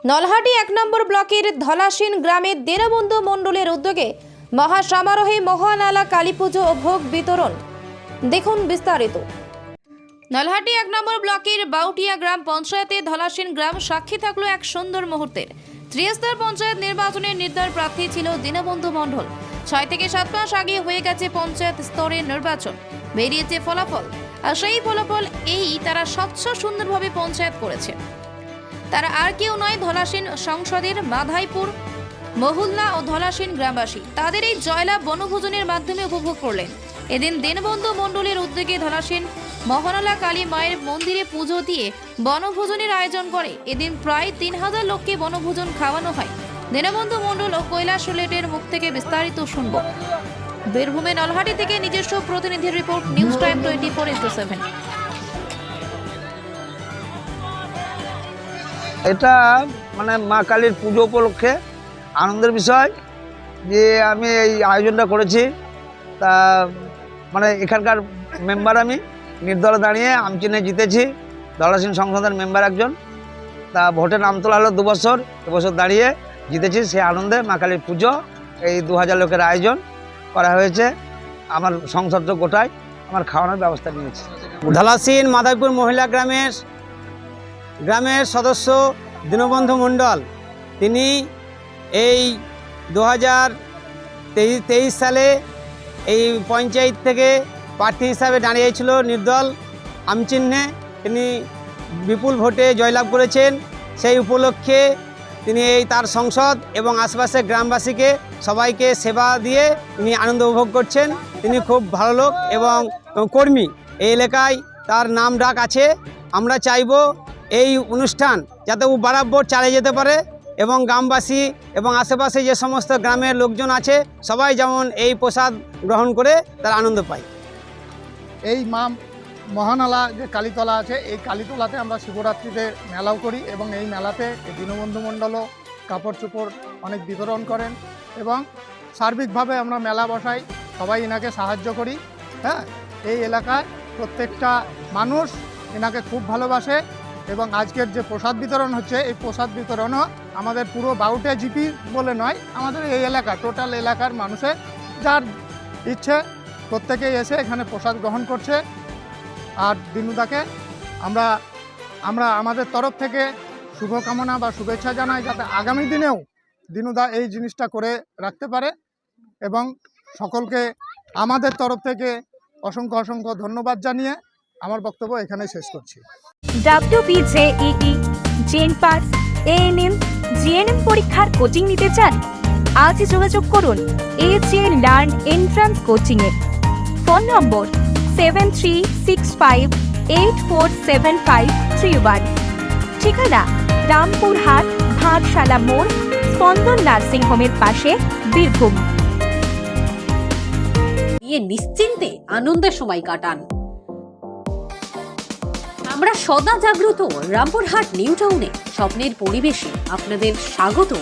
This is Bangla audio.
নলহাটি ১ নম্বর ব্লকের ধলাশিন গ্রামে দীনবন্ধু মণ্ডলের উদ্যোগে মহাসমারোহে মহানালা কালীপুজো ও ভোগ বিতরণ। দেখুন বিস্তারিত। নলহাটি ১ নম্বর ব্লকের বাউটিয়া গ্রাম পঞ্চায়েতে ধলাশিন গ্রাম সাক্ষী থাকলো এক সুন্দর মুহূর্তের। ত্রিস্তর পঞ্চায়েত নির্বাচনের নির্ধার প্রার্থী ছিল দীনবন্ধু মণ্ডল। ৬ থেকে ৭ মাস আগে হয়ে গেছে পঞ্চায়েত স্তরের নির্বাচন, বেরিয়েছে ফলাফল। আর সেই ফলাফল তারা স্বচ্ছ সুন্দরভাবে পঞ্চায়েত করেছে। তারা আর কেউ নয়, ধলাশিন সংসদের মাধাইপুর মহুল্লা ও ধলাশিন গ্রামবাসী। তাদের এই জয়লাভ বনভোজনের মাধ্যমে উপভোগ করলেন। এদিন দীনবন্ধু মণ্ডলের উদ্যোগে ধলাশিন মহানালা কালী মায়ের মন্দিরে পুজো দিয়ে বনভোজনের আয়োজন করে। এদিন প্রায় ৩,০০০ লোককে বনভোজন খাওয়ানো হয়। দীনবন্ধু মণ্ডল ও কৈলাস লেটের মুখ থেকে বিস্তারিত শুনব। বীরভূমে নলহাটি থেকে নিজস্ব প্রতিনিধির রিপোর্ট, নিউজ টাইম 24x7। এটা মানে মা কালীর পুজো উপলক্ষে আনন্দের বিষয় যে আমি এই আয়োজনটা করেছি। তা মানে এখানকার মেম্বার, আমি নির্দলে দাঁড়িয়ে আমচিনে জিতেছি, ধলাশিন সংসদের মেম্বার একজন। তা ভোটে নাম তোলা হলো 2 বছর, এবছর দাঁড়িয়ে জিতেছি। সেই আনন্দে মা কালীর পুজো এই 2000 লোকের আয়োজন করা হয়েছে। আমার সংসদ গোটায় আমার খাওয়ানোর ব্যবস্থা নিয়েছি। ধলাশিন মাধাইপুর মহিলা গ্রামের সদস্য দীনবন্ধু মণ্ডল, তিনি এই 2023 সালে এই পঞ্চায়েত থেকে প্রার্থী হিসাবে দাঁড়িয়েছিল নির্দল আমচিহ্নে। তিনি বিপুল ভোটে জয়লাভ করেছেন। সেই উপলক্ষে তিনি তার সংসদ এবং আশপাশের গ্রামবাসীকে সবাইকে সেবা দিয়ে তিনি আনন্দ উপভোগ করছেন। তিনি খুব ভালো লোক এবং কর্মী। এই এলাকায় তার নাম ডাক আছে। আমরা চাইব এই অনুষ্ঠান যাতে বরাবর চালিয়ে যেতে পারে এবং গ্রামবাসী এবং আশেপাশে যে সমস্ত গ্রামের লোকজন আছে সবাই যেমন এই প্রসাদ গ্রহণ করে তার আনন্দ পায়। এই মা মহানালা যে কালীতলা আছে, এই কালীতলাতে আমরা শিবরাত্রিতে মেলাও করি এবং এই মেলাতে দীনবন্ধু মণ্ডলও কাপড় চোপড় অনেক বিতরণ করেন এবং সার্বিকভাবে আমরা মেলা বসাই, সবাই এনাকে সাহায্য করি। হ্যাঁ, এই এলাকায় প্রত্যেকটা মানুষ এনাকে খুব ভালোবাসে এবং আজকের যে প্রসাদ বিতরণ হচ্ছে, এই প্রসাদ বিতরণও আমাদের পুরো বাউটিয়া জিপি বলে নয়, আমাদের এই এলাকা টোটাল এলাকার মানুষের যার ইচ্ছে প্রত্যেকেই এসে এখানে প্রসাদ গ্রহণ করছে। আর দিনুদাকে আমরা আমাদের তরফ থেকে শুভকামনা বা শুভেচ্ছা জানাই, যাতে আগামী দিনেও দিনুদা এই জিনিসটা করে রাখতে পারে এবং সকলকে আমাদের তরফ থেকে অসংখ্য অসংখ্য ধন্যবাদ জানিয়ে আমার বক্তব্য এখানে শেষ করছি। WPJEE, জেনপাস, ANM, GNM পরীক্ষার কোচিং নিতে চান? আজই যোগাযোগ করুন AJ লার্ন এন্ট্রান্স কোচিংয়ে। ফোন নম্বর 7365847531। ঠিকানা রামপুরহাট ভাটশালা মোড়, স্পন্দন নার্সিং হোমের পাশে, বীরভূম। নিশ্চিন্তে আনন্দের সময় কাটান। আমরা সদা জাগ্রত রামপুরহাট নিউ টাউনে স্বপ্নের পরিবেশে আপনাদের স্বাগত